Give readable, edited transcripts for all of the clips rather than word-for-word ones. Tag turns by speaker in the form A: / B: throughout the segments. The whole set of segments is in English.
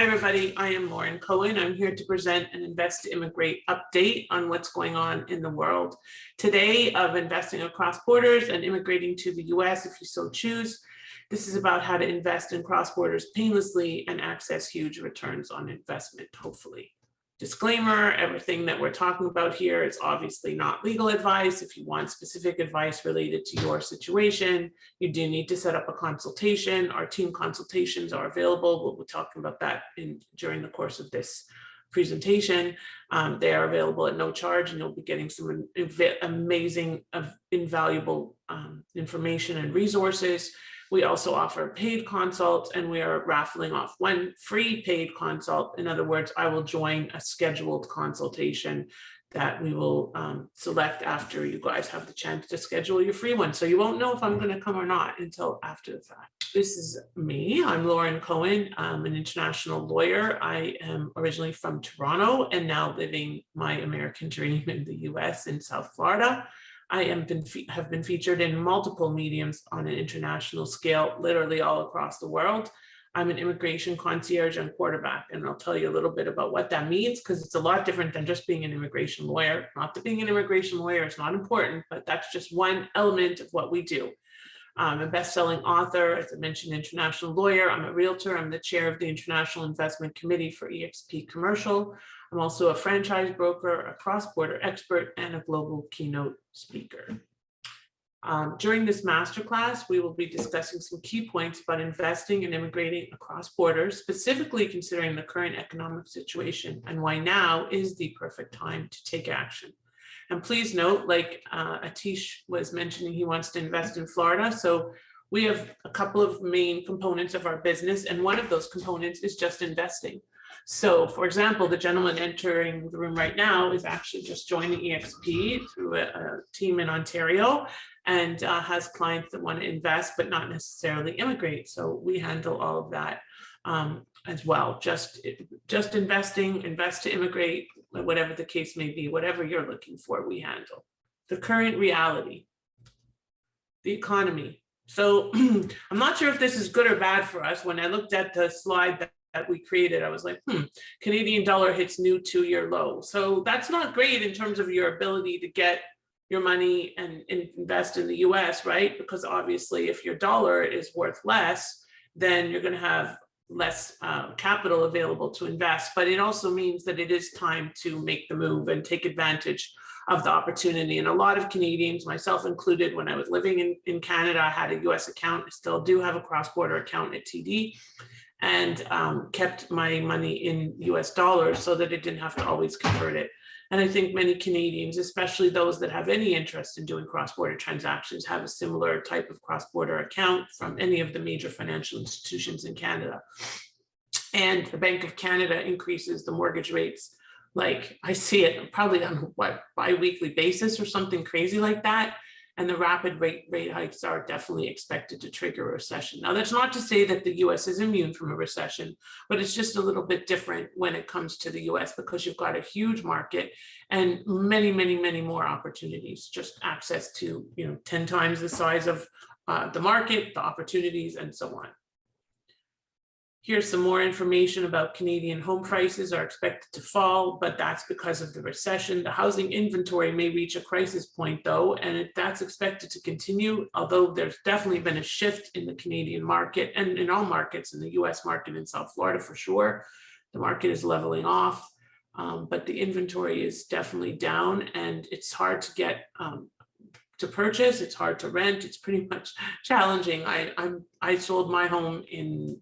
A: everybody. I am Lauren Cohen. I'm here to present an Invest to Immigrate update on what's going on in the world today of investing across borders and immigrating to the US if you so choose. This is about how to invest in cross borders painlessly and access huge returns on investment, hopefully. Disclaimer, everything that we're talking about here is obviously not legal advice. If you want specific advice related to your situation, you do need to set up a consultation. Our team consultations are available. We'll be talking about that during the course of this presentation. They are available at no charge, and you'll be getting some amazing, invaluable information and resources. We also offer paid consults, and we are raffling off one free paid consult. In other words, I will join a scheduled consultation that we will select after you guys have the chance to schedule your free one. So you won't know if I'm going to come or not until after the fact. This is me. I'm Lauren Cohen. I'm an international lawyer. I am originally from Toronto and now living my American dream in the US in South Florida. I have been featured in multiple mediums on an international scale, literally all across the world. I'm an immigration concierge and quarterback, and I'll tell you a little bit about what that means, because it's a lot different than just being an immigration lawyer. Not that being an immigration lawyer is not important, but that's just one element of what we do. I'm a best-selling author, as I mentioned, international lawyer. I'm a realtor. I'm the chair of the International Investment Committee for EXP Commercial. I'm also a franchise broker, a cross-border expert, and a global keynote speaker. During this masterclass, we will be discussing some key points about investing and immigrating across borders, specifically considering the current economic situation and why now is the perfect time to take action. And please note, like Atish was mentioning, he wants to invest in Florida. So we have a couple of main components of our business, and one of those components is just investing. So, for example, the gentleman entering the room right now is actually just joining EXP through a team in Ontario, and has clients that want to invest but not necessarily immigrate. So we handle all of that as well. Just investing, invest to immigrate, whatever the case may be, whatever you're looking for, we handle. The current reality, the economy. So I'm not sure if this is good or bad for us. When I looked at the slide that we created, I was like, Canadian dollar hits new 2-year low. So that's not great in terms of your ability to get your money and invest in the US, right? Because obviously if your dollar is worth less, then you're going to have less capital available to invest. But it also means that it is time to make the move and take advantage of the opportunity. And a lot of Canadians, myself included, when I was living in Canada, I had a US account. I still do have a cross-border account at TD, and kept my money in US dollars so that it didn't have to always convert it. And I think many Canadians, especially those that have any interest in doing cross-border transactions, have a similar type of cross-border account from any of the major financial institutions in Canada. And the Bank of Canada increases the mortgage rates, like I see it probably on what, bi-weekly basis or something crazy like that. And the rapid rate hikes are definitely expected to trigger a recession. Now, that's not to say that the US is immune from a recession, but it's just a little bit different when it comes to the US, because you've got a huge market and many, many, many more opportunities, just access to 10 times the size of the market, the opportunities, and so on. Here's some more information about Canadian home prices are expected to fall, but that's because of the recession. The housing inventory may reach a crisis point though, and that's expected to continue, although there's definitely been a shift in the Canadian market and in all markets, in the US market in South Florida for sure. The market is leveling off, but the inventory is definitely down, and it's hard to get to purchase, it's hard to rent, it's pretty much challenging. I sold my home in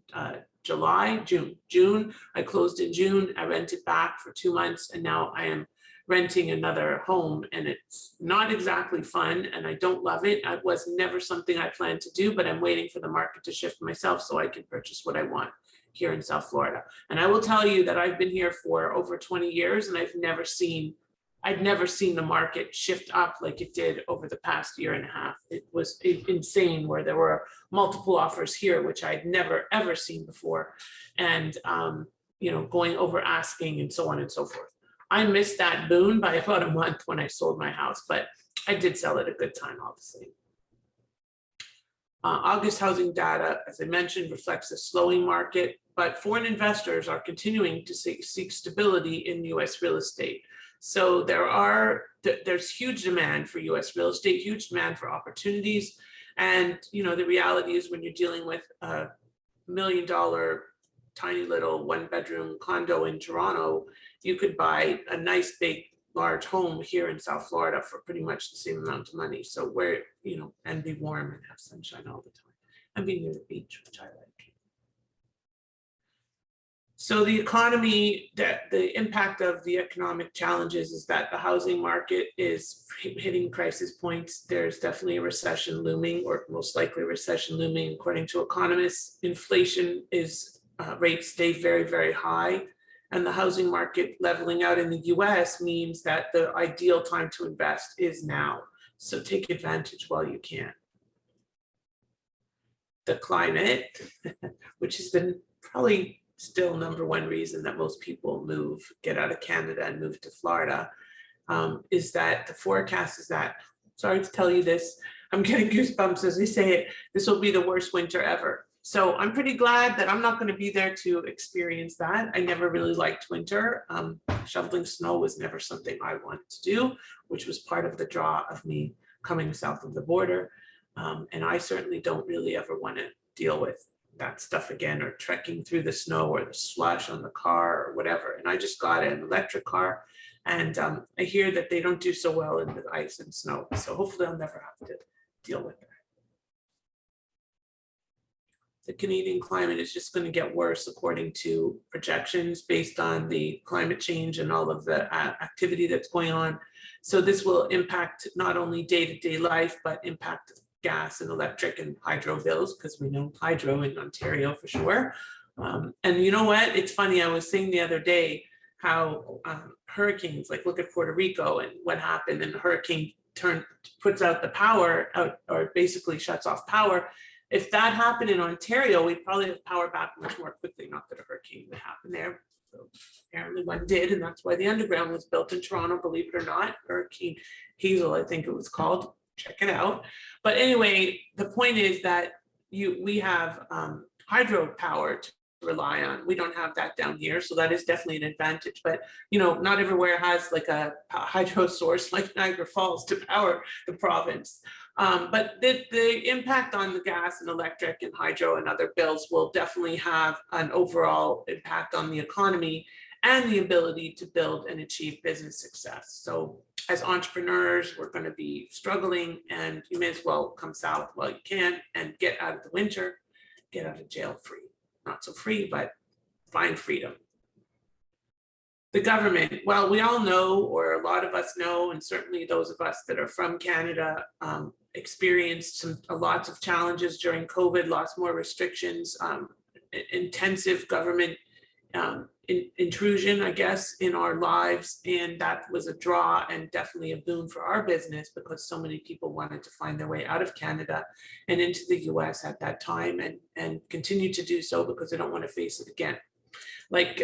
A: June. I closed in June. I rented back for 2 months, and now I am renting another home, and it's not exactly fun, and I don't love it. It was never something I planned to do, but I'm waiting for the market to shift myself so I can purchase what I want here in South Florida. And I will tell you that I've been here for over 20 years, and I've never seen the market shift up like it did over the past year and a half. It was insane, where there were multiple offers here, which I'd never ever seen before, and going over asking and so on and so forth. I missed that boon by about a month when I sold my house, but I did sell at a good time all the same. August housing data, as I mentioned, reflects a slowing market. but foreign investors are continuing to seek stability in US real estate. So there's huge demand for US real estate, huge demand for opportunities. And the reality is when you're dealing with a $1 million tiny little 1-bedroom condo in Toronto, you could buy a nice big large home here in South Florida for pretty much the same amount of money. So and be warm and have sunshine all the time and be near the beach, which I like. So the economy, the impact of the economic challenges is that the housing market is hitting crisis points. There's definitely a recession looming, or most likely a recession looming, according to economists. Inflation rates stay very, very high. And the housing market leveling out in the US means that the ideal time to invest is now. So take advantage while you can. The climate, which has been probably still #1 reason that most people get out of Canada and move to Florida, is that the forecast is that, sorry to tell you this, I'm getting goosebumps as I say it, this will be the worst winter ever. So I'm pretty glad that I'm not going to be there to experience that. I never really liked winter. Shoveling snow was never something I wanted to do, which was part of the draw of me coming south of the border. And I certainly don't really ever want to deal with that stuff again, or trekking through the snow or the slush on the car or whatever. And I just got an electric car, and I hear that they don't do so well in the ice and snow. So hopefully I'll never have to deal with that. The Canadian climate is just going to get worse according to projections based on the climate change and all of the activity that's going on. So this will impact not only day-to-day life, but impact gas and electric and hydro bills, because we know hydro in Ontario for sure. And you know what? It's funny, I was saying the other day how hurricanes, like look at Puerto Rico and what happened, and the hurricane puts out the power out, or basically shuts off power. If that happened in Ontario, we'd probably have power back much more quickly. Not that a hurricane would happen there. So apparently one did, and that's why the underground was built in Toronto, believe it or not. Hurricane Hazel, I think it was called. Check it out. But anyway, the point is that we have hydropower to rely on. We don't have that down here, so that is definitely an advantage. But not everywhere has like a hydro source like Niagara Falls to power the province. But the impact on the gas and electric and hydro and other bills will definitely have an overall impact on the economy and the ability to build and achieve business success. So as entrepreneurs, we're going to be struggling, and you may as well come south while you can and get out of the winter, get out of jail free. Not so free, but find freedom. The government, well, we all know, or a lot of us know, and certainly those of us that are from Canada experienced lots of challenges during COVID, lots more restrictions, intensive government intrusion, I guess, in our lives. And that was a draw and definitely a boon for our business, because so many people wanted to find their way out of Canada and into the US at that time, and continue to do so because they don't want to face it again. Like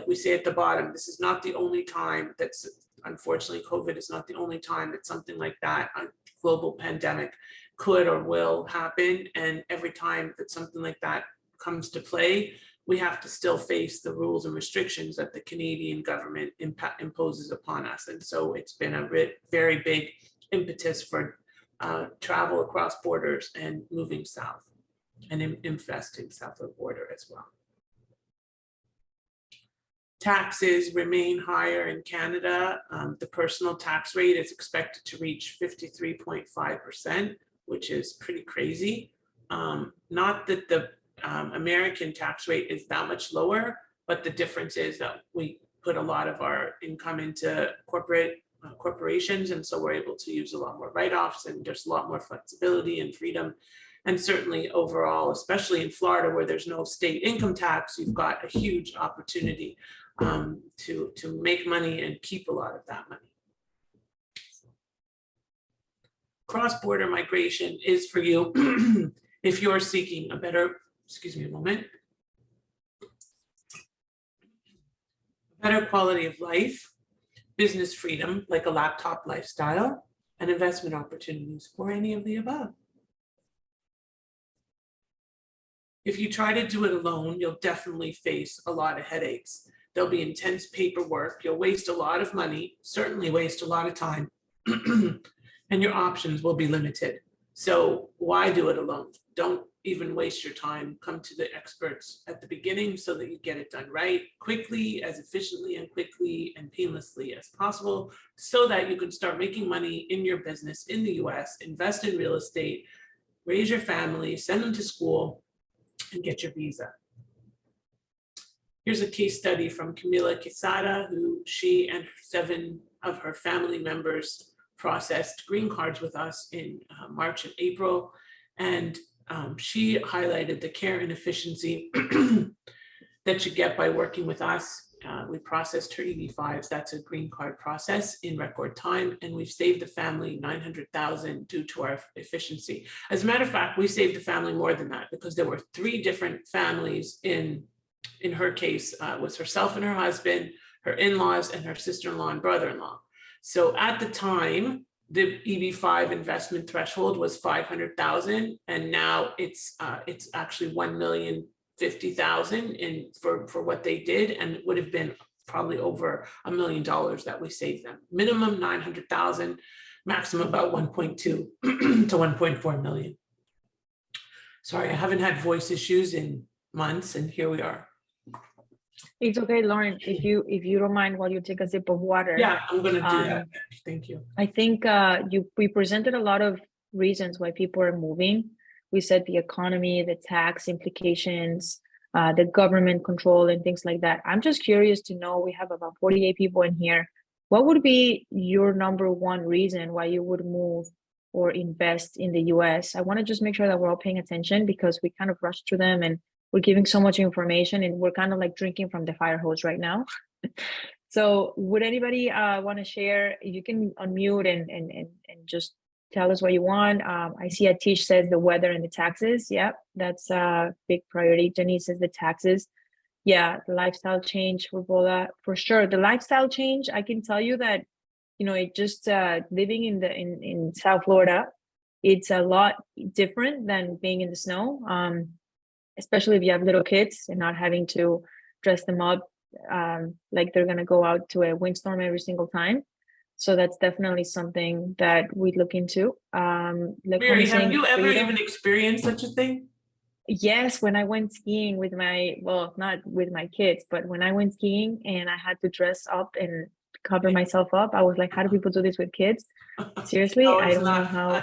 A: we say at the bottom, this is not the only time that's, unfortunately, COVID is not the only time that something like that, a global pandemic, could or will happen. And every time that something like that comes to play, we have to still face the rules and restrictions that the Canadian government imposes upon us. And so it's been a very big impetus for travel across borders and moving south and investing south of the border as well. Taxes remain higher in Canada. The personal tax rate is expected to reach 53.5%, which is pretty crazy. Not that the American tax rate is that much lower, but the difference is that we put a lot of our income into corporations, and so we're able to use a lot more write-offs, and there's a lot more flexibility and freedom. And certainly overall, especially in Florida, where there's no state income tax, you've got a huge opportunity to make money and keep a lot of that money. Cross-border migration is for you if you're seeking a better, excuse me a moment, better quality of life, business freedom, like a laptop lifestyle, and investment opportunities, or any of the above. If you try to do it alone, you'll definitely face a lot of headaches. There'll be intense paperwork. You'll waste a lot of money, certainly waste a lot of time, and your options will be limited. So why do it alone? Don't even waste your time. Come to the experts at the beginning so that you get it done right, quickly, as efficiently and quickly and painlessly as possible, so that you can start making money in your business in the US, invest in real estate, raise your family, send them to school, and get your visa. Here's a case study from Camila Quesada, who she and 7 of her family members processed green cards with us in March and April. And she highlighted the care and efficiency that you get by working with us. We processed her EB-5s, that's a green card process, in record time, and we've saved the family $900,000 due to our efficiency. As a matter of fact, we saved the family more than that, because there were 3 different families in her case. Was herself and her husband, her in-laws, and her sister-in-law and brother-in-law. So at the time, the EB-5 investment threshold was $500,000, and now it's actually $1,050,000 for what they did, and it would have been probably over $1 million that we saved them. Minimum 900,000, maximum about 1.2 to 1.4 million. Sorry, I haven't had voice issues in months, and here we are.
B: It's okay, Lauren, if you don't mind, while you take a sip of water.
A: Yeah, I'm gonna do that. Thank you.
B: I think we presented a lot of reasons why people are moving. We said the economy, the tax implications, the government control and things like that. I'm just curious to know, we have about 48 people in here. What would be your number one reason why you would move or invest in the US? I want to just make sure that we're all paying attention, because we kind of rushed through them and we're giving so much information and we're kind of like drinking from the fire hose right now. So would anybody want to share? You can unmute and just tell us what you want. I see Atish says the weather and the taxes. Yep, that's a big priority. Jenny says the taxes. Yeah, the lifestyle change, Robola, for sure. The lifestyle change, I can tell you that, you know, it just living in South Florida, it's a lot different than being in the snow. Especially if you have little kids and not having to dress them up like they're going to go out to a windstorm every single time. So that's definitely something that we look into.
A: Mary, have you ever even experienced such a thing?
B: Yes, when I went skiing with not with my kids, but when I went skiing and I had to dress up and cover myself up, I was like, how do people do this with kids? Seriously,
A: No,
B: I don't know how.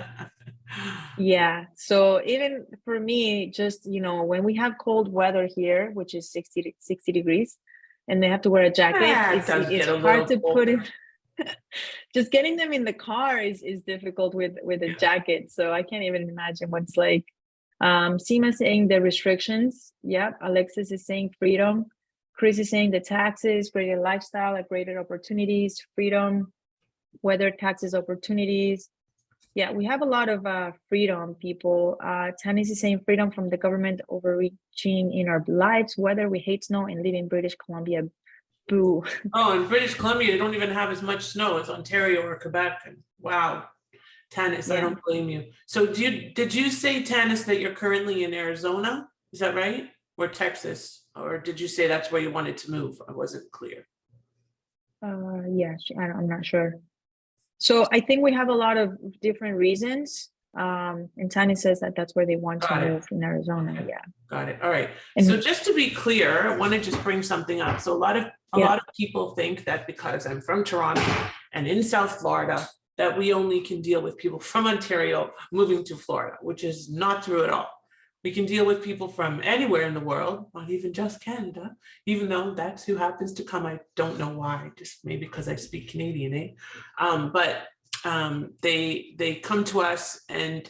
B: Yeah, so even for me, just, you know, when we have cold weather here, which is 60 degrees, and they have to wear a jacket, it's hard to put in. Just getting them in the car is difficult with a jacket, so I can't even imagine what's like. Seema saying the restrictions. Yep. Alexis is saying freedom. Chris is saying the taxes, greater lifestyle, greater opportunities, freedom, weather, taxes, opportunities. Yeah, we have a lot of freedom, people. Tanis is saying freedom from the government overreaching in our lives, whether we hate snow and live in British Columbia. Boo.
A: Oh, in British Columbia, they don't even have as much snow as Ontario or Quebec. Wow. Tanis, yeah. I don't blame you. So did you say, Tanis, that you're currently in Arizona? Is that right? Or Texas? Or did you say that's where you wanted to move? I wasn't clear.
B: Yeah, I'm not sure. So I think we have a lot of different reasons. And Tanya says that that's where they want to move in Arizona.
A: Okay.
B: Yeah.
A: Got it. All right.
B: And
A: so just to be clear, I want to just bring something up. So a lot of people think that because I'm from Toronto and in South Florida, that we only can deal with people from Ontario moving to Florida, which is not true at all. We can deal with people from anywhere in the world, not even just Canada, even though that's who happens to come. I don't know why, just maybe because I speak Canadian, but they come to us, and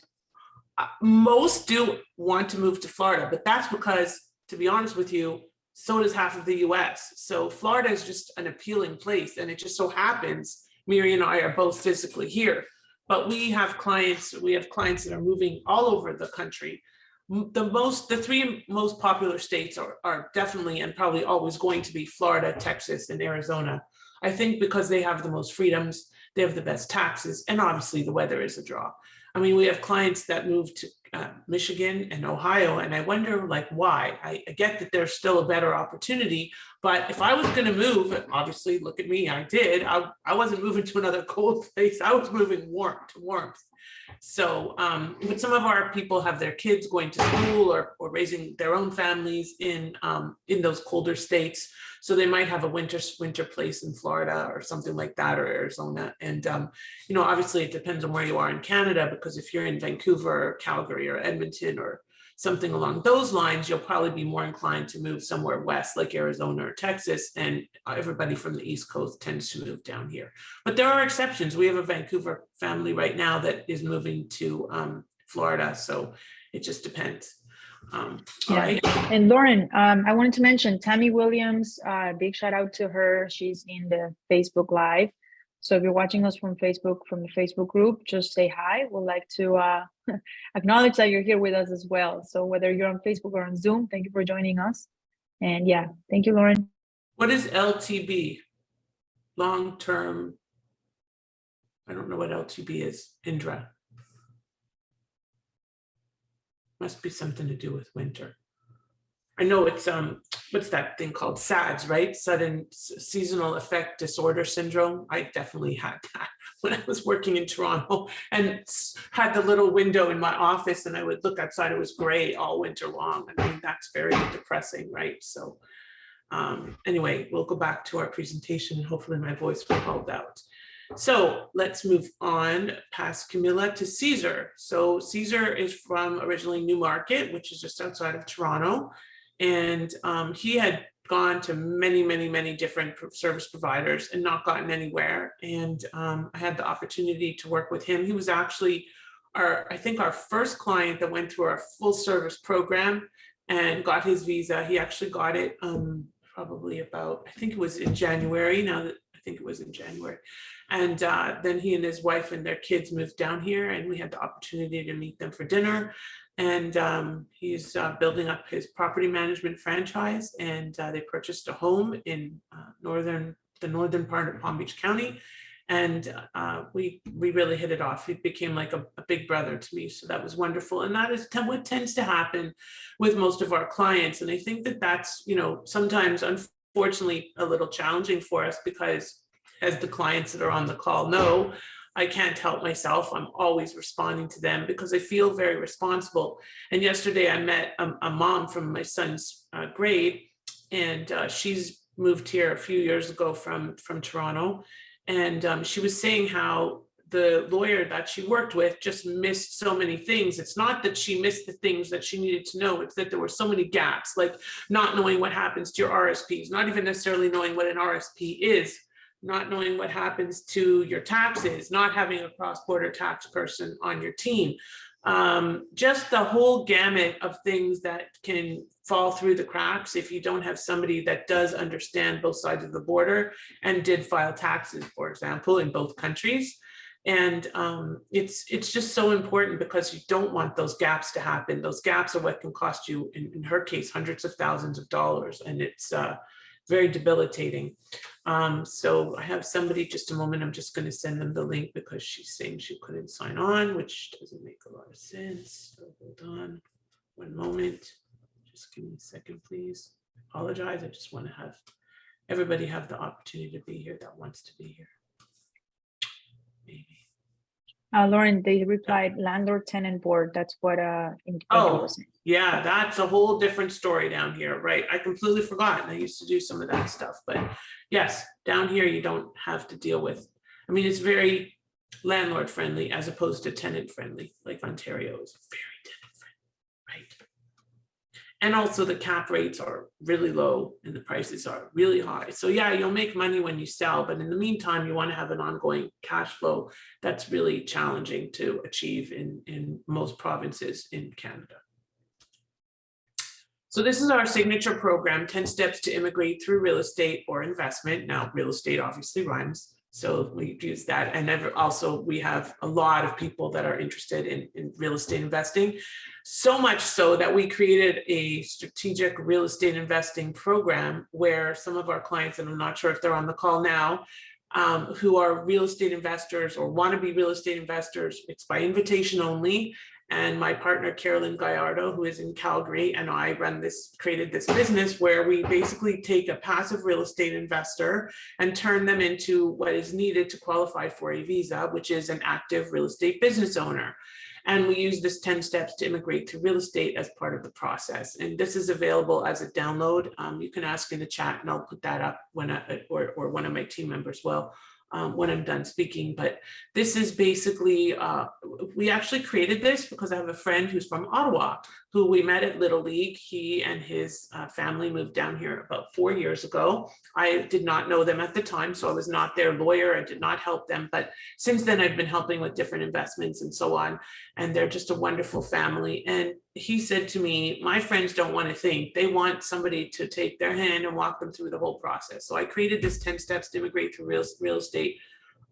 A: most do want to move to Florida, but that's because, to be honest with you, so does half of the US. So Florida is just an appealing place, and it just so happens Miri and I are both physically here, but we have clients that are moving all over the country. The 3 most popular states are definitely and probably always going to be Florida, Texas, and Arizona. I think because they have the most freedoms, they have the best taxes, and obviously the weather is a draw. I mean, we have clients that move to Michigan and Ohio, and I wonder like why. I get that there's still a better opportunity, but if I was going to move, obviously, look at me, I did. I wasn't moving to another cold place. I was moving to warmth. So, but some of our people have their kids going to school or raising their own families in those colder states. So they might have a winter place in Florida or something like that, or Arizona. And, you know, obviously it depends on where you are in Canada, because if you're in Vancouver or Calgary or Edmonton or something along those lines, you'll probably be more inclined to move somewhere west like Arizona or Texas, and everybody from the East Coast tends to move down here. But there are exceptions. We have a Vancouver family right now that is moving to Florida, so it just depends. All right.
B: And Lauren, I wanted to mention Tammy Williams, big shout out to her. She's in the Facebook Live. So if you're watching us from Facebook, from the Facebook group, just say hi. We'd like to acknowledge that you're here with us as well. So whether you're on Facebook or on Zoom, thank you for joining us. And yeah, thank you, Lauren.
A: What is LTB? Long-term, I don't know what LTB is, Indra. Must be something to do with winter. I know it's what's that thing called? SADS, right? Sudden seasonal affect disorder syndrome. I definitely had that when I was working in Toronto and had the little window in my office, and I would look outside. It was gray all winter long. I mean, that's very depressing, right? So anyway, we'll go back to our presentation and hopefully my voice will hold out. So let's move on past Camilla to Caesar. So Caesar is from originally Newmarket, which is just outside of Toronto. And he had gone to many different service providers and not gotten anywhere. And I had the opportunity to work with him. He was actually I think our first client that went through our full service program and got his visa. He actually got it probably about, I think it was in January. I think it was in January. And then he and his wife and their kids moved down here, and we had the opportunity to meet them for dinner. And he's building up his property management franchise, and they purchased a home in the northern part of Palm Beach County. And we really hit it off. He became like a big brother to me. So that was wonderful. And that is what tends to happen with most of our clients. And I think that that's, you know, sometimes unfortunately a little challenging for us, because as the clients that are on the call know, I can't help myself. I'm always responding to them because I feel very responsible. And yesterday I met a mom from my son's grade, and she's moved here a few years ago from Toronto. And she was saying how the lawyer that she worked with just missed so many things. It's not that she missed the things that she needed to know. It's that there were so many gaps, like not knowing what happens to your RSPs, not even necessarily knowing what an RSP is, not knowing what happens to your taxes, not having a cross-border tax person on your team. Just the whole gamut of things that can fall through the cracks if you don't have somebody that does understand both sides of the border and did file taxes, for example, in both countries. And it's just so important, because you don't want those gaps to happen. Those gaps are what can cost you, in her case, hundreds of thousands of dollars, and it's very debilitating. So I have somebody, just a moment, I'm just going to send them the link because she's saying she couldn't sign on, which doesn't make a lot of sense. So hold on one moment. Just give me a second, please. Apologize. I just want to have everybody have the opportunity to be here that wants to be here. Maybe.
B: Lauren, they replied landlord tenant board. That's what
A: oh yeah, that's a whole different story down here, right? I completely forgot. I used to do some of that stuff, but yes, down here you don't have to deal with, I mean, it's very landlord friendly as opposed to tenant friendly. Like Ontario is very tenant friendly, right? And also the cap rates are really low and the prices are really high. So yeah, you'll make money when you sell, but in the meantime, you want to have an ongoing cash flow that's really challenging to achieve in most provinces in Canada. So this is our signature program, 10 steps to immigrate through real estate or investment. Now, real estate obviously rhymes, so we use that. And also we have a lot of people that are interested in real estate investing, so much so that we created a strategic real estate investing program where some of our clients, and I'm not sure if they're on the call now, who are real estate investors or want to be real estate investors, it's by invitation only. And my partner, Carolyn Gallardo, who is in Calgary, and I created this business where we basically take a passive real estate investor and turn them into what is needed to qualify for a visa, which is an active real estate business owner. And we use this 10 steps to immigrate to real estate as part of the process. And this is available as a download. You can ask in the chat and I'll put that up when or one of my team members will when I'm done speaking. But this is basically, we actually created this because I have a friend who's from Ottawa, who we met at Little League. He and his family moved down here about 4 years ago. I did not know them at the time, so I was not their lawyer. I did not help them. But since then, I've been helping with different investments and so on. And they're just a wonderful family. And he said to me, my friends don't want to think. They want somebody to take their hand and walk them through the whole process. So I created this 10 steps to immigrate to real estate.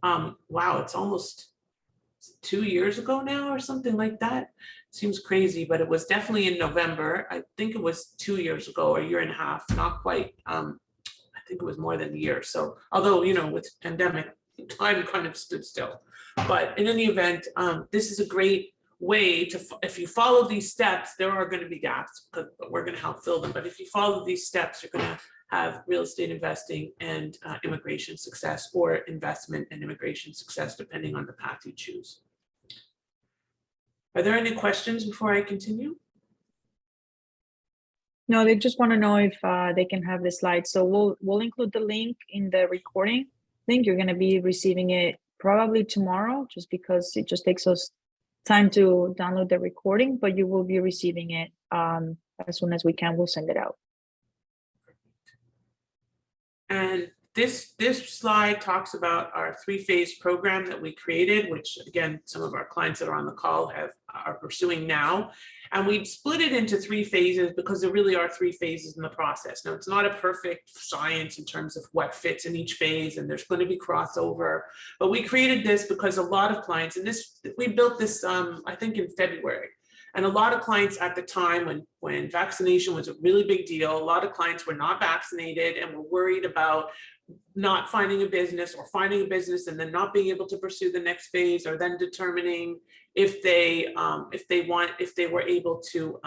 A: Wow, it's almost 2 years ago now or something like that. Seems crazy, but it was definitely in November. I think it was 2 years ago, or a year and a half, not quite. I think it was more than a year. So although, you know, with pandemic, time kind of stood still. But in any event, this is a great way to, if you follow these steps, there are going to be gaps, but we're going to help fill them. But if you follow these steps, you're going to have real estate investing and immigration success, or investment and immigration success, depending on the path you choose. Are there any questions before I continue?
B: No, they just want to know if they can have the slides. So we'll include the link in the recording. I think you're going to be receiving it probably tomorrow, just because it just takes us time to download the recording, but you will be receiving it as soon as we can. We'll send it out.
A: And this slide talks about our 3-phase program that we created, which again, some of our clients that are on the call are pursuing now. And we split it into 3 phases because there really are 3 phases in the process. Now, it's not a perfect science in terms of what fits in each phase, and there's going to be crossover. But we created this because a lot of clients, and we built this, I think in February. And a lot of clients at the time when vaccination was a really big deal, a lot of clients were not vaccinated and were worried about not finding a business, or finding a business and then not being able to pursue the next phase, or then determining if they were able to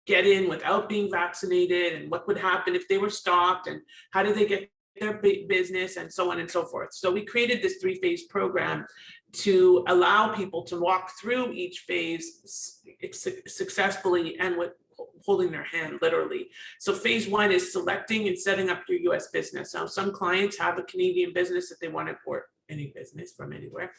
A: get in without being vaccinated, and what would happen if they were stopped, and how did they get their business, and so on and so forth. So we created this 3-phase program to allow people to walk through each phase successfully and with holding their hand, literally. So phase 1 is selecting and setting up your US business. Now, some clients have a Canadian business that they want to, or any business from anywhere.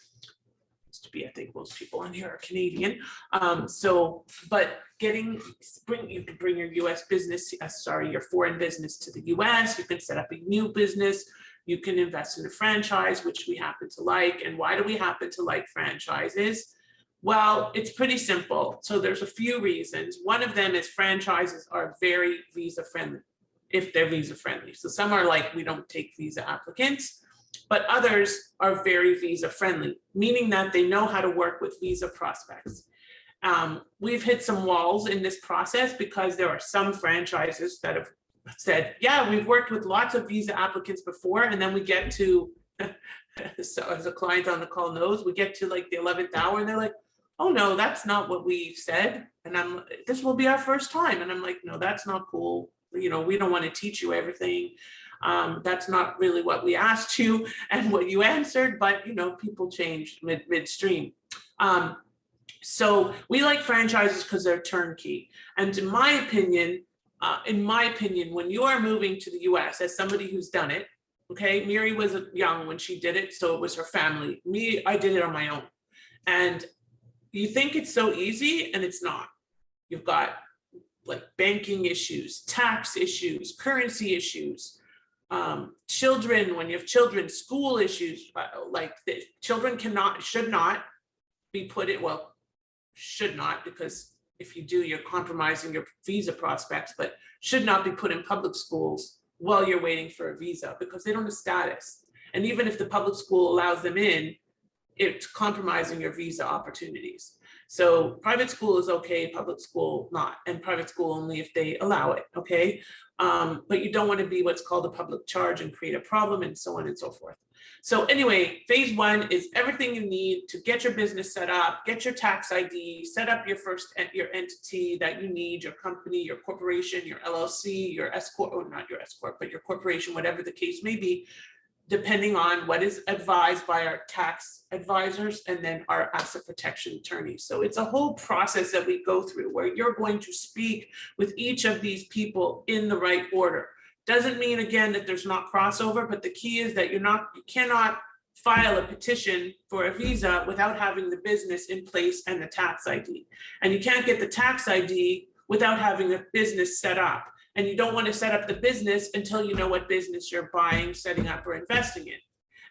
A: To be, I think most people on here are Canadian. But you can bring your US business, your foreign business to the US. You can set up a new business. You can invest in a franchise, which we happen to like. And why do we happen to like franchises? Well, it's pretty simple. So there's a few reasons. One of them is franchises are very visa friendly, if they're visa friendly. So some are like, we don't take visa applicants, but others are very visa friendly, meaning that they know how to work with visa prospects. We've hit some walls in this process because there are some franchises that have said, yeah, we've worked with lots of visa applicants before, and then we get to, so as a client on the call knows, we get to like the 11th hour and they're like, oh no, that's not what we said. And this will be our first time. And I'm like, no, that's not cool. You know, we don't want to teach you everything. That's not really what we asked you and what you answered, but you know, people change midstream. So we like franchises because they're turnkey. And in my opinion, when you are moving to the US, as somebody who's done it, okay, Miri was young when she did it, so it was her family. Me, I did it on my own. And you think it's so easy, and it's not. You've got like banking issues, tax issues, currency issues, children, when you have children, school issues, like the children should not be put in, well, should not, because if you do, you're compromising your visa prospects, but should not be put in public schools while you're waiting for a visa, because they don't have status. And even if the public school allows them in, it's compromising your visa opportunities. So private school is okay, public school not, and private school only if they allow it, okay? But you don't want to be what's called a public charge and create a problem, and so on and so forth. So anyway, phase one is everything you need to get your business set up, get your tax ID, set up your your entity that you need, your company, your corporation, your LLC, your S corp, or not your S corp, but your corporation, whatever the case may be, depending on what is advised by our tax advisors and then our asset protection attorneys. So it's a whole process that we go through where you're going to speak with each of these people in the right order. Doesn't mean, again, that there's not crossover, but the key is that you cannot file a petition for a visa without having the business in place and the tax ID. And you can't get the tax ID without having a business set up. And you don't want to set up the business until you know what business you're buying, setting up, or investing in.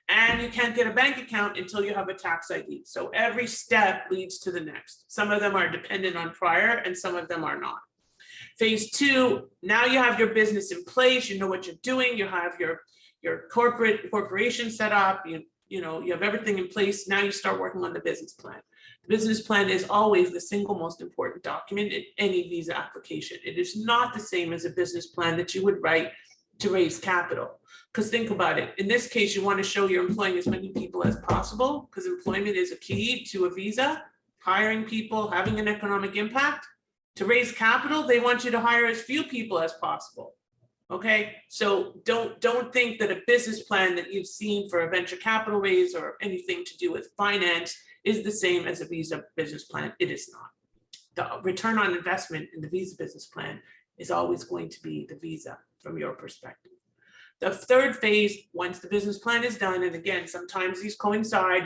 A: And you can't get a bank account until you have a tax ID. So every step leads to the next. Some of them are dependent on prior and some of them are not. Phase two, now you have your business in place, you know what you're doing, you have your corporation set up, you have everything in place. Now you start working on the business plan. The business plan is always the single most important document in any visa application. It is not the same as a business plan that you would write to raise capital. Because think about it, in this case, you want to show you're employing as many people as possible, because employment is a key to a visa, hiring people, having an economic impact. To raise capital, they want you to hire as few people as possible. Okay, so don't think that a business plan that you've seen for a venture capital raise or anything to do with finance is the same as a visa business plan. It is not. The return on investment in the visa business plan is always going to be the visa from your perspective. The third phase, once the business plan is done, and again, sometimes these coincide,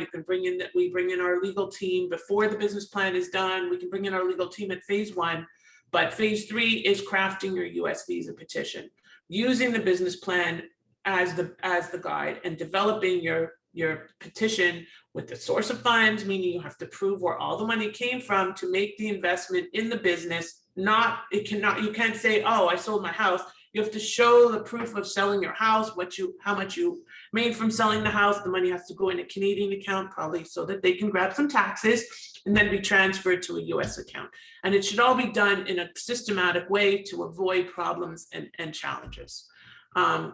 A: we bring in our legal team before the business plan is done, we can bring in our legal team at phase one, but phase three is crafting your US visa petition, using the business plan as the guide and developing your petition with the source of funds, meaning you have to prove where all the money came from to make the investment in the business. You can't say, oh, I sold my house. You have to show the proof of selling your house, how much you made from selling the house. The money has to go in a Canadian account, probably so that they can grab some taxes and then be transferred to a US account. And it should all be done in a systematic way to avoid problems and challenges.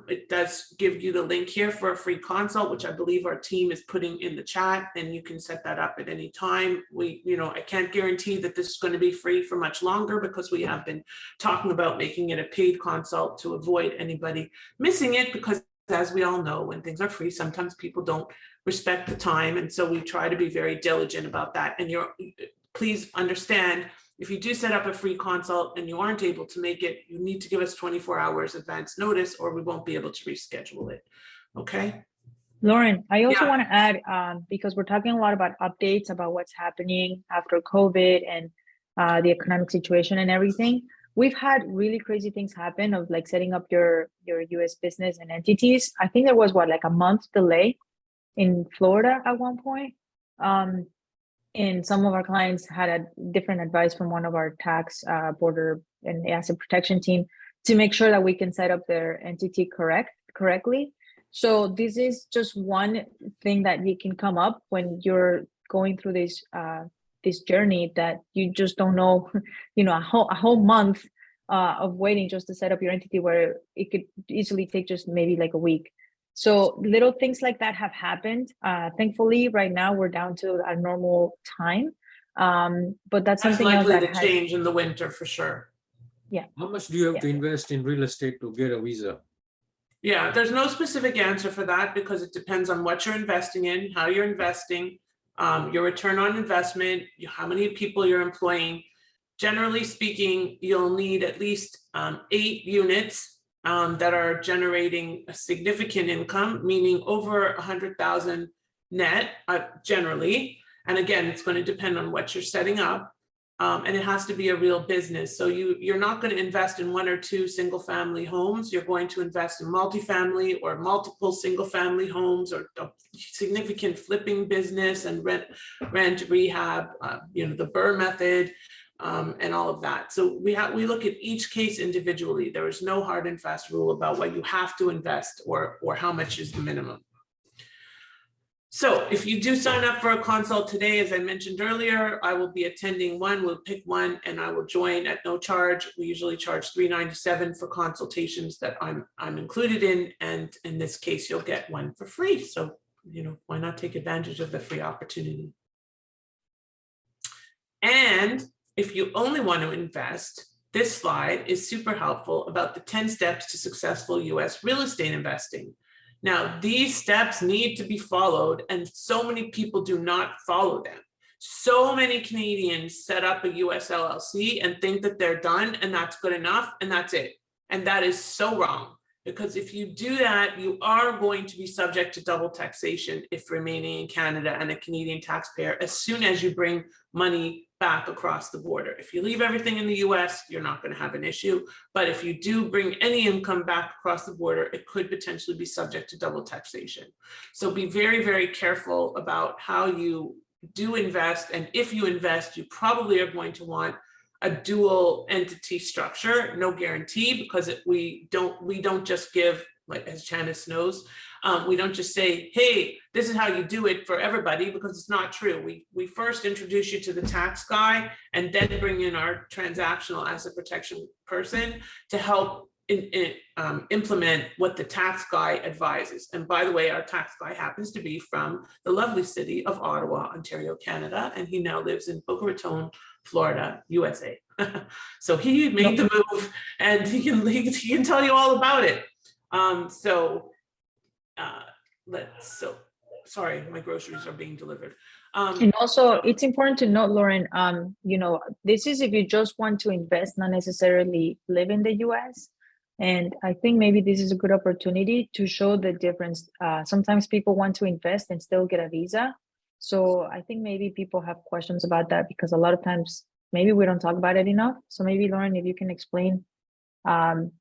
A: It does give you the link here for a free consult, which I believe our team is putting in the chat, and you can set that up at any time. I can't guarantee that this is going to be free for much longer because we have been talking about making it a paid consult to avoid anybody missing it, because as we all know, when things are free, sometimes people don't respect the time. And so we try to be very diligent about that. And please understand, if you do set up a free consult and you aren't able to make it, you need to give us 24 hours advance notice or we won't be able to reschedule it. Okay.
B: Lauren, I also want to add, because we're talking a lot about updates about what's happening after COVID and the economic situation and everything. We've had really crazy things happen of like setting up your US business and entities. I think there was like a month delay in Florida at one point. And some of our clients had a different advice from one of our tax, border and asset protection team to make sure that we can set up their entity correctly. So this is just one thing that you can come up when you're going through this journey that you just don't know, a whole month of waiting just to set up your entity, where it could easily take just maybe like a week. So little things like that have happened. Thankfully, right now we're down to a normal time. But that's something else that
A: likely to change in the winter for sure.
B: Yeah.
C: How much do you have to invest in real estate to get a visa?
A: Yeah, there's no specific answer for that because it depends on what you're investing in, how you're investing, your return on investment, how many people you're employing. Generally speaking, you'll need at least 8 units that are generating a significant income, meaning over 100,000 net generally. And again, it's going to depend on what you're setting up. And it has to be a real business. So you're not going to invest in 1 or 2 single family homes. You're going to invest in multifamily or multiple single family homes or a significant flipping business and rent rehab, the BRRRR method. And all of that. So we look at each case individually. There is no hard and fast rule about what you have to invest or how much is the minimum. So if you do sign up for a consult today, as I mentioned earlier, I will be attending one. We'll pick one and I will join at no charge. We usually charge $397 for consultations that I'm included in. And in this case, you'll get one for free. So why not take advantage of the free opportunity? And if you only want to invest, this slide is super helpful about the 10 steps to successful US real estate investing. Now, these steps need to be followed, and so many people do not follow them. So many Canadians set up a US LLC and think that they're done and that's good enough and that's it. And that is so wrong, because if you do that, you are going to be subject to double taxation if remaining in Canada and a Canadian taxpayer as soon as you bring money back across the border. If you leave everything in the US, you're not going to have an issue. But if you do bring any income back across the border, it could potentially be subject to double taxation. So be very, very careful about how you do invest. And if you invest, you probably are going to want a dual entity structure, no guarantee, because we don't just give, like as Janice knows, we don't just say, hey, this is how you do it for everybody, because it's not true. We first introduce you to the tax guy and then bring in our transactional asset protection person to help implement what the tax guy advises. And by the way, our tax guy happens to be from the lovely city of Ottawa, Ontario, Canada, and he now lives in Boca Raton, Florida, USA. So he made the move, and he can tell you all about it. Sorry, my groceries are being delivered.
B: And also, it's important to note, Lauren, this is if you just want to invest, not necessarily live in the US. And I think maybe this is a good opportunity to show the difference. Sometimes people want to invest and still get a visa. So I think maybe people have questions about that, because a lot of times maybe we don't talk about it enough. So maybe, Lauren, if you can explain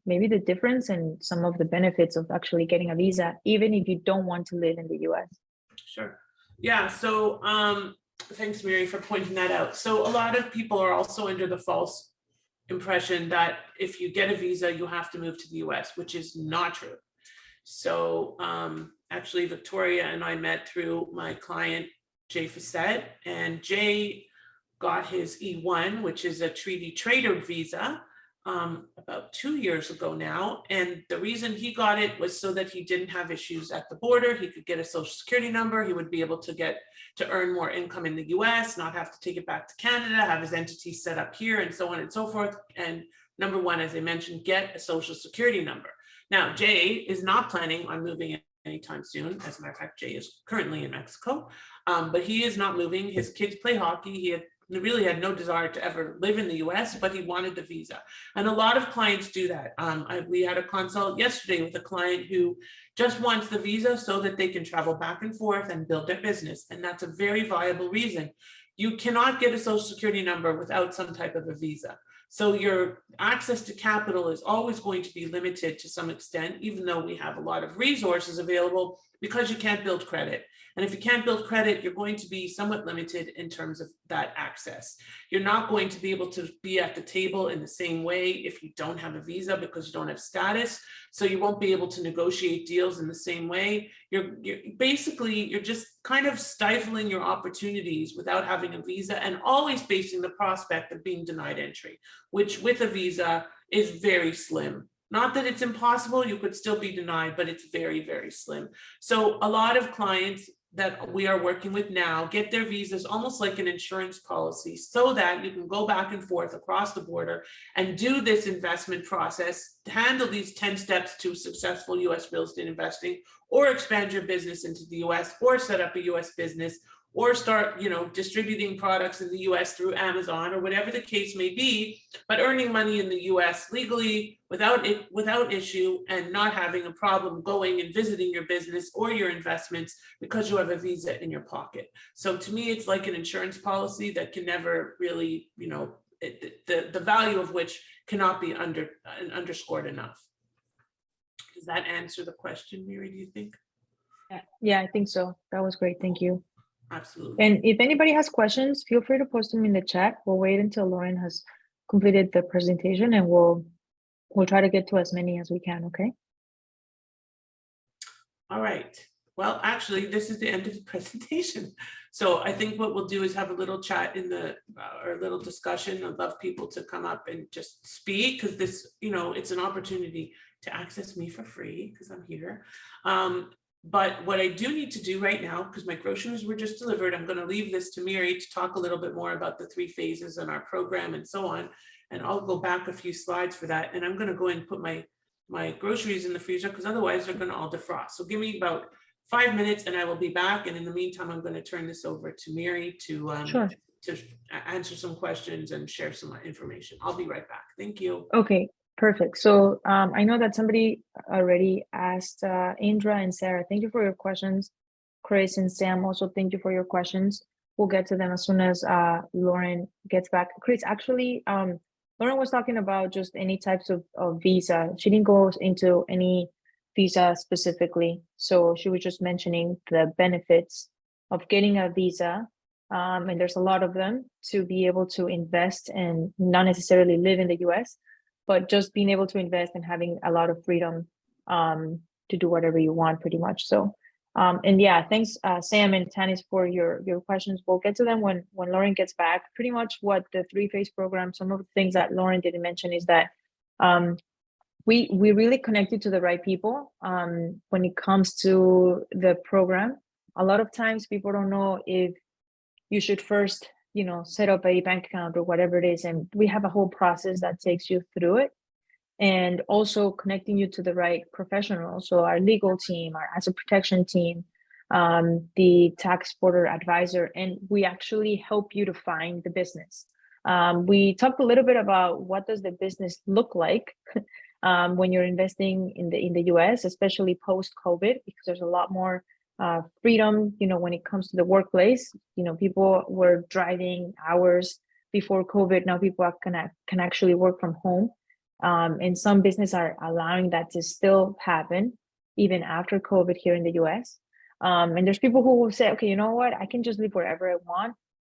B: maybe the difference and some of the benefits of actually getting a visa, even if you don't want to live in the US.
A: Sure. Yeah. So thanks, Mary, for pointing that out. So a lot of people are also under the false impression that if you get a visa, you have to move to the US, which is not true. So actually, Victoria and I met through my client, Jay Facette, and Jay got his E1, which is a treaty trader visa, about 2 years ago now. And the reason he got it was so that he didn't have issues at the border. He could get a social security number. He would be able to earn more income in the US, not have to take it back to Canada, have his entity set up here, and so on and so forth. And number one, as I mentioned, get a social security number. Now, Jay is not planning on moving anytime soon. As a matter of fact, Jay is currently in Mexico, but he is not moving. His kids play hockey. He really had no desire to ever live in the US, but he wanted the visa. And a lot of clients do that. We had a consult yesterday with a client who just wants the visa so that they can travel back and forth and build their business. And that's a very viable reason. You cannot get a social security number without some type of a visa. So your access to capital is always going to be limited to some extent, even though we have a lot of resources available, because you can't build credit. And if you can't build credit, you're going to be somewhat limited in terms of that access. You're not going to be able to be at the table in the same way if you don't have a visa, because you don't have status. So you won't be able to negotiate deals in the same way. You're just kind of stifling your opportunities without having a visa, and always facing the prospect of being denied entry, which with a visa is very slim. Not that it's impossible, you could still be denied, but it's very, very slim. So a lot of clients that we are working with now get their visas almost like an insurance policy, so that you can go back and forth across the border and do this investment process, handle these 10 steps to successful US real estate investing, or expand your business into the US, or set up a US business, or start, distributing products in the US through Amazon, or whatever the case may be, but earning money in the US legally without issue, and not having a problem going and visiting your business or your investments because you have a visa in your pocket. So to me, it's like an insurance policy that can never really, the value of which cannot be underscored enough. Does that answer the question, Mary, do you think?
B: Yeah, I think so. That was great. Thank you.
A: Absolutely.
B: And if anybody has questions, feel free to post them in the chat. We'll wait until Lauren has completed the presentation, and we'll try to get to as many as we can, okay?
A: All right. Well, actually, this is the end of the presentation. So I think what we'll do is have a little chat or a little discussion. I'd love people to come up and just speak, because this, it's an opportunity to access me for free, because I'm here. But what I do need to do right now, because my groceries were just delivered, I'm going to leave this to Mary to talk a little bit more about the 3 phases in our program and so on. And I'll go back a few slides for that. And I'm going to go and put my groceries in the freezer, because otherwise they're going to all defrost. So give me about 5 minutes and I will be back. And in the meantime, I'm going to turn this over to Mary
B: Sure.
A: to answer some questions and share some information. I'll be right back. Thank you.
B: Okay, perfect. So I know that somebody already asked, Indra and Sarah, thank you for your questions. Chris and Sam, also thank you for your questions. We'll get to them as soon as Lauren gets back. Chris, actually, Lauren was talking about just any types of visa. She didn't go into any visa specifically. So she was just mentioning the benefits of getting a visa. And there's a lot of them, to be able to invest and not necessarily live in the US, but just being able to invest and having a lot of freedom to do whatever you want pretty much. So, and yeah, thanks Sam and Tanis for your questions. We'll get to them when Lauren gets back. Pretty much what the 3-phase program, some of the things that Lauren didn't mention is that we really connected to the right people when it comes to the program. A lot of times people don't know if you should first, set up a bank account or whatever it is. And we have a whole process that takes you through it. And also connecting you to the right professional. So our legal team, our asset protection team, the tax border advisor, and we actually help you to find the business. We talked a little bit about what does the business look like when you're investing in the US, especially post-COVID, because there's a lot more freedom, when it comes to the workplace. People were driving hours before COVID. Now people can actually work from home. And some businesses are allowing that to still happen even after COVID here in the US. And there's people who will say, okay, you know what, I can just live wherever I want,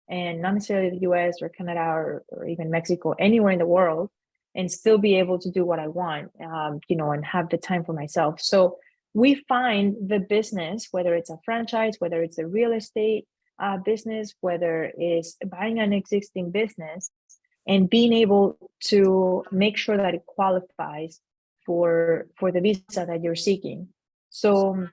B: and not necessarily the US or Canada or even Mexico, anywhere in the world, and still be able to do what I want, and have the time for myself. So we find the business, whether it's a franchise, whether it's a real estate business, whether it's buying an existing business, and being able to make sure that it qualifies for the visa that you're seeking. So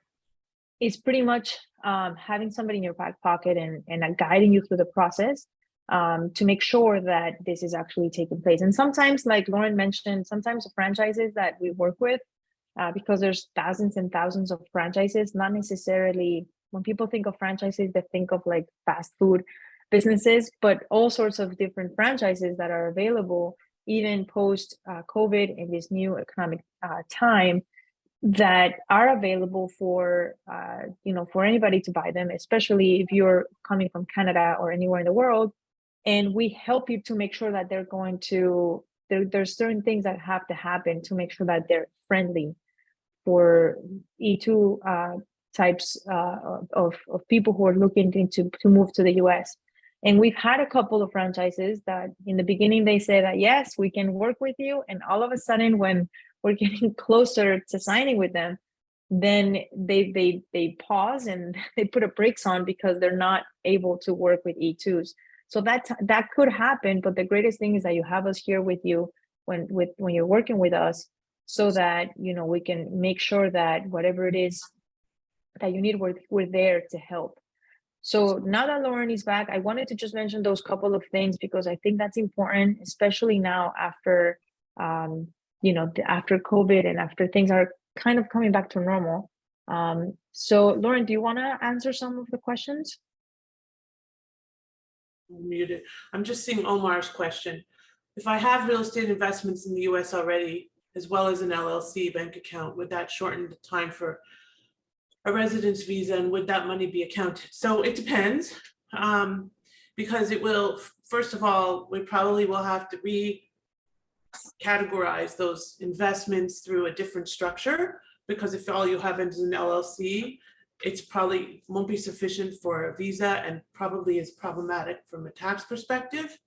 B: it's pretty much having somebody in your back pocket and guiding you through the process to make sure that this is actually taking place. And sometimes, like Lauren mentioned, sometimes the franchises that we work with, because there's thousands and thousands of franchises, not necessarily, when people think of franchises, they think of like fast food businesses, but all sorts of different franchises that are available, even post COVID in this new economic time, that are available for anybody to buy them, especially if you're coming from Canada or anywhere in the world. And we help you to make sure that they're going to, there's certain things that have to happen to make sure that they're friendly for E2 types of people who are looking to move to the US. And we've had a couple of franchises that in the beginning, they say that, yes, we can work with you. And all of a sudden, when we're getting closer to signing with them, then they pause and they put a brakes on because they're not able to work with E2s. So that could happen. But the greatest thing is that you have us here with you when you're working with us, so that, we can make sure that whatever it is that you need, we're there to help. So now that Lauren is back, I wanted to just mention those couple of things because I think that's important, especially now after, after COVID and after things are kind of coming back to normal. So Lauren, do you want to answer some of the questions?
A: Muted. I'm just seeing Omar's question. If I have real estate investments in the US already, as well as an LLC bank account, would that shorten the time for a residence visa, and would that money be accounted? So it depends, because it will, first of all, we probably will have to categorize those investments through a different structure, because if all you have is an LLC, it's probably won't be sufficient for a visa and probably is problematic from a tax perspective.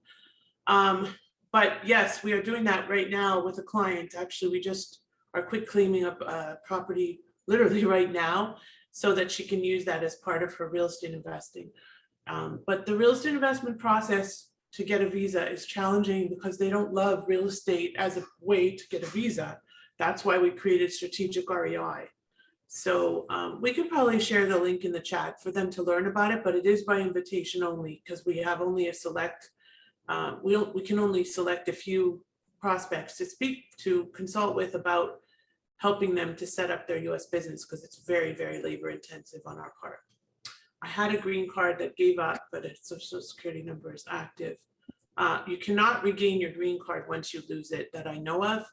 A: But yes, we are doing that right now with a client. Actually, we just are quick cleaning up a property literally right now, so that she can use that as part of her real estate investing. But the real estate investment process to get a visa is challenging because they don't love real estate as a way to get a visa. That's why we created strategic REI. So we could probably share the link in the chat for them to learn about it, but it is by invitation only because we have only a select, we can only select a few prospects to speak to, consult with about helping them to set up their US business because it's very, very labor intensive on our part. I had a green card that gave up, but its social security number is active. You cannot regain your green card once you lose it that I know of.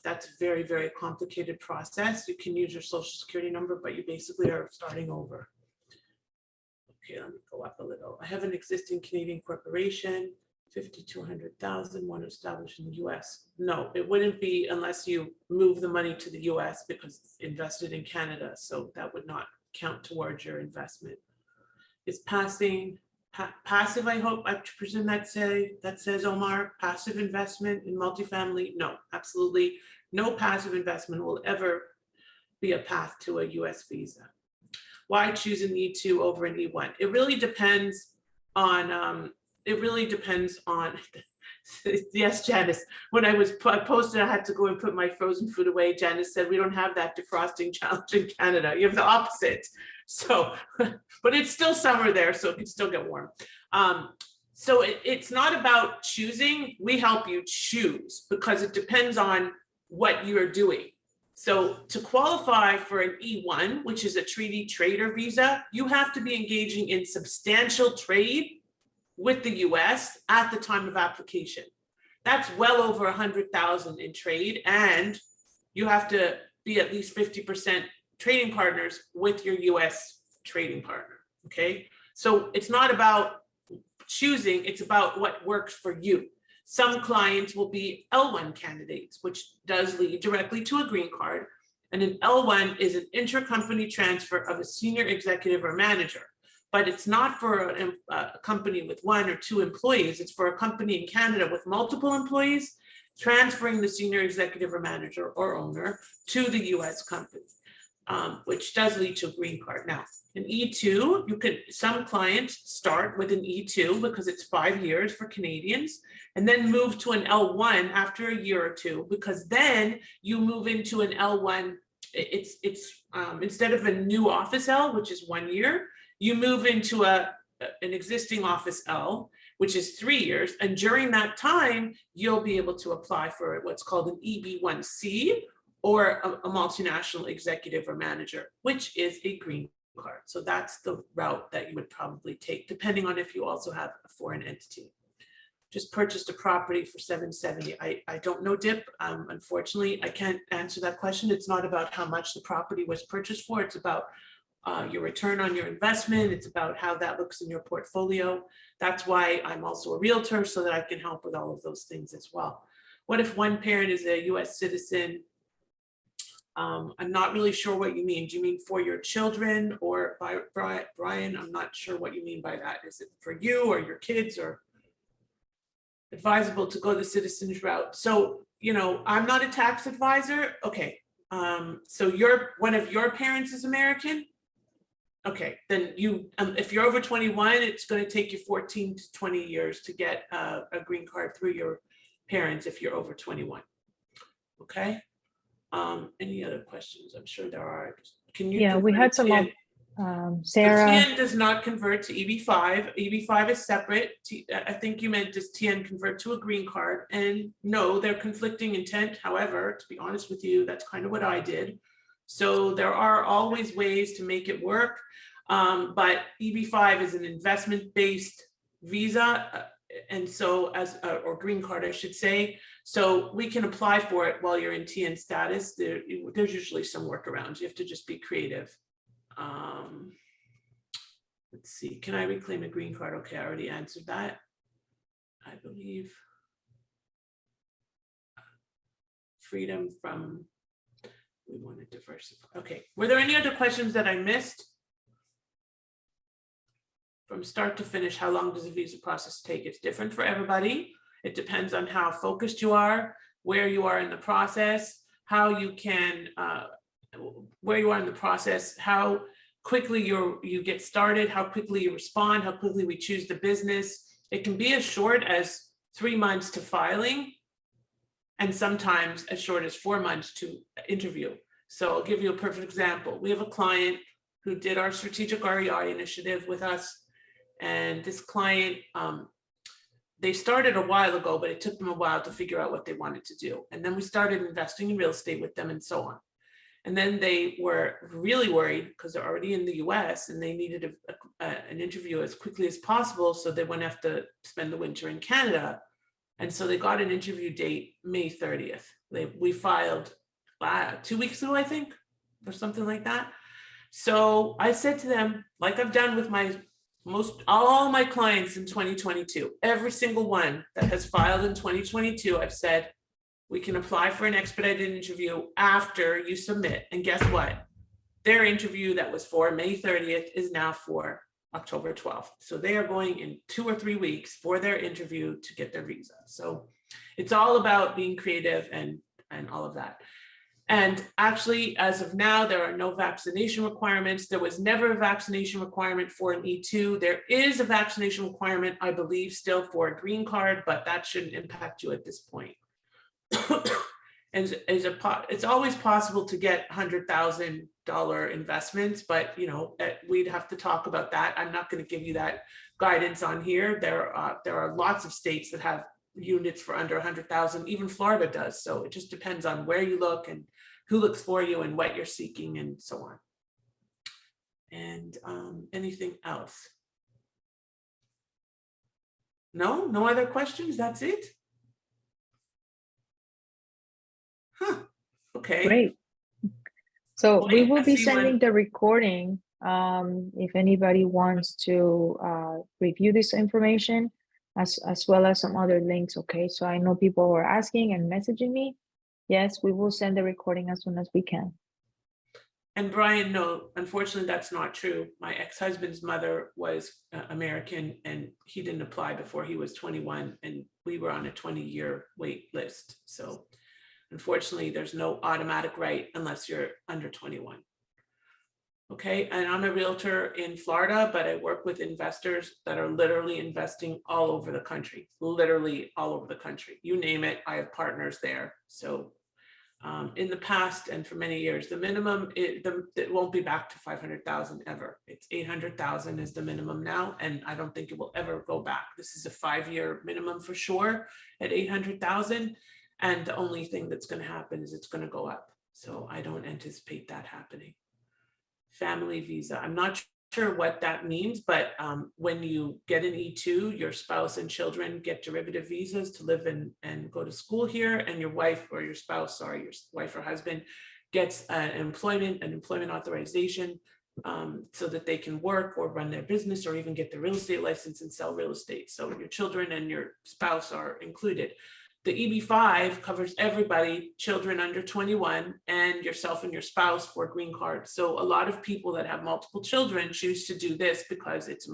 A: That's a very, very complicated process. You can use your social security number, but you basically are starting over. Okay, let me go up a little. I have an existing Canadian corporation, 50 to 100,000, one established in the US. No, it wouldn't be unless you move the money to the US because it's invested in Canada. So that would not count towards your investment. Is passive, I hope, I presume that says Omar, passive investment in multifamily? No, absolutely. No passive investment will ever be a path to a US visa. Why choose an E2 over an E1? It really depends on, yes, Janice, when I posted, I had to go and put my frozen food away. Janice said, we don't have that defrosting challenge in Canada. You have the opposite. So, but it's still summer there, so it can still get warm. So it's not about choosing. We help you choose because it depends on what you're doing. So to qualify for an E1, which is a treaty trader visa, you have to be engaging in substantial trade with the US at the time of application. That's well over 100,000 in trade, and you have to be at least 50% trading partners with your US trading partner, okay? So it's not about choosing, it's about what works for you. Some clients will be L1 candidates, which does lead directly to a green card. And an L1 is an intercompany transfer of a senior executive or manager, but it's not for a company with 1 or 2 employees. It's for a company in Canada with multiple employees, transferring the senior executive or manager or owner to the US company, which does lead to a green card. Now, an E2, some clients start with an E2 because it's 5 years for Canadians, and then move to an L1 after a year or 2, because then you move into an L1. It's instead of a new office L, which is 1 year, you move into an existing office L, which is 3 years. And during that time, you'll be able to apply for what's called an EB1C, or a multinational executive or manager, which is a green card. So that's the route that you would probably take, depending on if you also have a foreign entity. Just purchased a property for $770. I don't know, Dip. Unfortunately, I can't answer that question. It's not about how much the property was purchased for. It's about your return on your investment. It's about how that looks in your portfolio. That's why I'm also a realtor, so that I can help with all of those things as well. What if one parent is a US citizen? I'm not really sure what you mean. Do you mean for your children, or by Brian? I'm not sure what you mean by that. Is it for you or your kids, or advisable to go the citizens route? So, I'm not a tax advisor. Okay. So one of your parents is American. Okay, then if you're over 21, it's going to take you 14 to 20 years to get a green card through your parents if you're over 21. Okay. Any other questions? I'm sure there are. Can you?
B: Yeah, we had some of Sarah.
A: TN does not convert to EB5. EB5 is separate. I think you meant, does TN convert to a green card? And no, they're conflicting intent. However, to be honest with you, that's kind of what I did. So there are always ways to make it work. But EB5 is an investment-based visa. And so or green card, I should say. So we can apply for it while you're in TN status. There's usually some workarounds. You have to just be creative. Let's see, can I reclaim a green card? Okay, I already answered that, I believe. Freedom from, we want to diversify. Okay, were there any other questions that I missed? From start to finish, how long does the visa process take? It's different for everybody. It depends on how focused you are, where you are in the process, how you can, where you are in the process, how quickly you get started, how quickly you respond, how quickly we choose the business. It can be as short as 3 months to filing, and sometimes as short as 4 months to interview. So I'll give you a perfect example. We have a client who did our strategic REI initiative with us. And this client, they started a while ago, but it took them a while to figure out what they wanted to do. And then we started investing in real estate with them and so on. And then they were really worried because they're already in the US and they needed an interview as quickly as possible so they wouldn't have to spend the winter in Canada. And so they got an interview date, May 30th. We filed 2 weeks ago, I think, or something like that. So I said to them, like I've done with all my clients in 2022, every single one that has filed in 2022, I've said, we can apply for an expedited interview after you submit. And guess what? Their interview that was for May 30th is now for October 12th. So they are going in 2 or 3 weeks for their interview to get their visa. So it's all about being creative and all of that. And actually, as of now, there are no vaccination requirements. There was never a vaccination requirement for an E2. There is a vaccination requirement, I believe, still for a green card, but that shouldn't impact you at this point. And it's always possible to get $100,000 investments, but we'd have to talk about that. I'm not going to give you that guidance on here. There are lots of states that have units for under 100,000. Even Florida does. So it just depends on where you look and who looks for you and what you're seeking and so on. And anything else? No other questions? That's it? Huh. Okay.
B: Great. So
A: Well,
B: we will be
A: everyone-
B: sending the recording. If anybody wants to review this information, as well as some other links. Okay, so I know people were asking and messaging me. Yes, we will send the recording as soon as we can.
A: And Brian, no, unfortunately, that's not true. My ex-husband's mother was American and he didn't apply before he was 21 and we were on a 20-year wait list. So unfortunately, there's no automatic right unless you're under 21. Okay, and I'm a realtor in Florida, but I work with investors that are literally investing all over the country, literally all over the country. You name it, I have partners there. So in the past and for many years, the minimum, it won't be back to 500,000 ever. It's 800,000 is the minimum now, and I don't think it will ever go back. This is a 5-year minimum for sure at 800,000. And the only thing that's going to happen is it's going to go up. So I don't anticipate that happening. Family visa. I'm not sure what that means, but when you get an E2, your spouse and children get derivative visas to live in and go to school here, and your wife or your spouse, sorry, your wife or husband gets an employment authorization so that they can work or run their business or even get the real estate license and sell real estate. So your children and your spouse are included. The EB-5 covers everybody, children under 21 and yourself and your spouse for green card. So a lot of people that have multiple children choose to do this because it's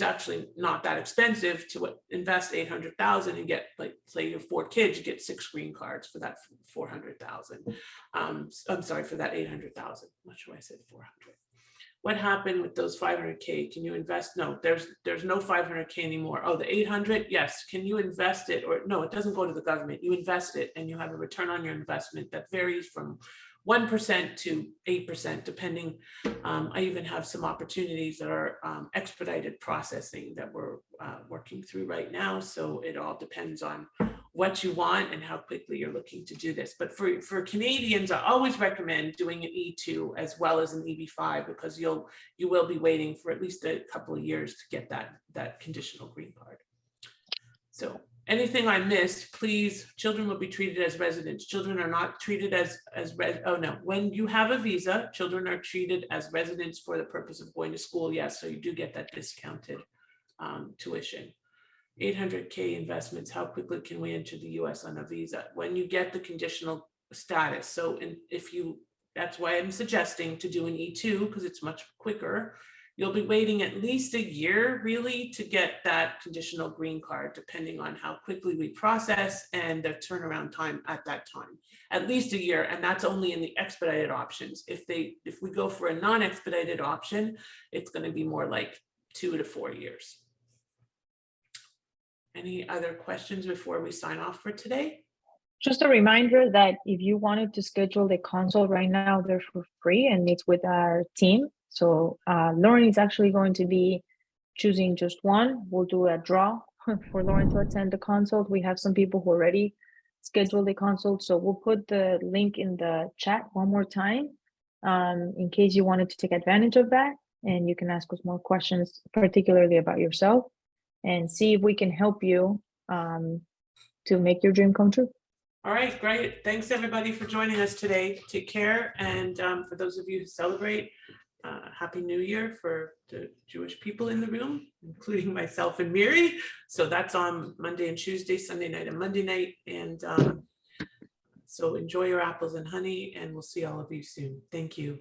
A: actually not that expensive to invest 800,000 and get, like, say you have 4 kids, you get 6 green cards for that 400,000. I'm sorry, for that 800,000. I'm not sure why I said 400. What happened with those 500K? Can you invest? No, there's no 500K anymore. Oh, the 800, yes. Can you invest it? Or no, it doesn't go to the government. You invest it and you have a return on your investment that varies from 1% to 8%, depending. I even have some opportunities that are expedited processing that we're working through right now. So it all depends on what you want and how quickly you're looking to do this. But for Canadians, I always recommend doing an E2 as well as an EB-5 because you will be waiting for at least a couple of years to get that conditional green card. So anything I missed, please, children will be treated as residents. Children are not treated oh no, when you have a visa, children are treated as residents for the purpose of going to school, yes, so you do get that discounted tuition. 800K investments, how quickly can we enter the US on a visa? When you get the conditional status. So that's why I'm suggesting to do an E2 because it's much quicker. You'll be waiting at least a year really to get that conditional green card, depending on how quickly we process and the turnaround time at that time. At least a year, and that's only in the expedited options. If we go for a non-expedited option, it's going to be more like 2 to 4 years. Any other questions before we sign off for today?
B: Just a reminder that if you wanted to schedule the consult right now, they're for free and it's with our team. So Lauren is actually going to be choosing just one. We'll do a draw for Lauren to attend the consult. We have some people who already scheduled the consult. So we'll put the link in the chat one more time in case you wanted to take advantage of that. And you can ask us more questions, particularly about yourself, and see if we can help you to make your dream come true.
A: All right, great. Thanks everybody for joining us today. Take care. And for those of you who celebrate, Happy New Year for the Jewish people in the room, including myself and Miri. So that's on Monday and Tuesday, Sunday night and Monday night. And so enjoy your apples and honey, and we'll see all of you soon. Thank you.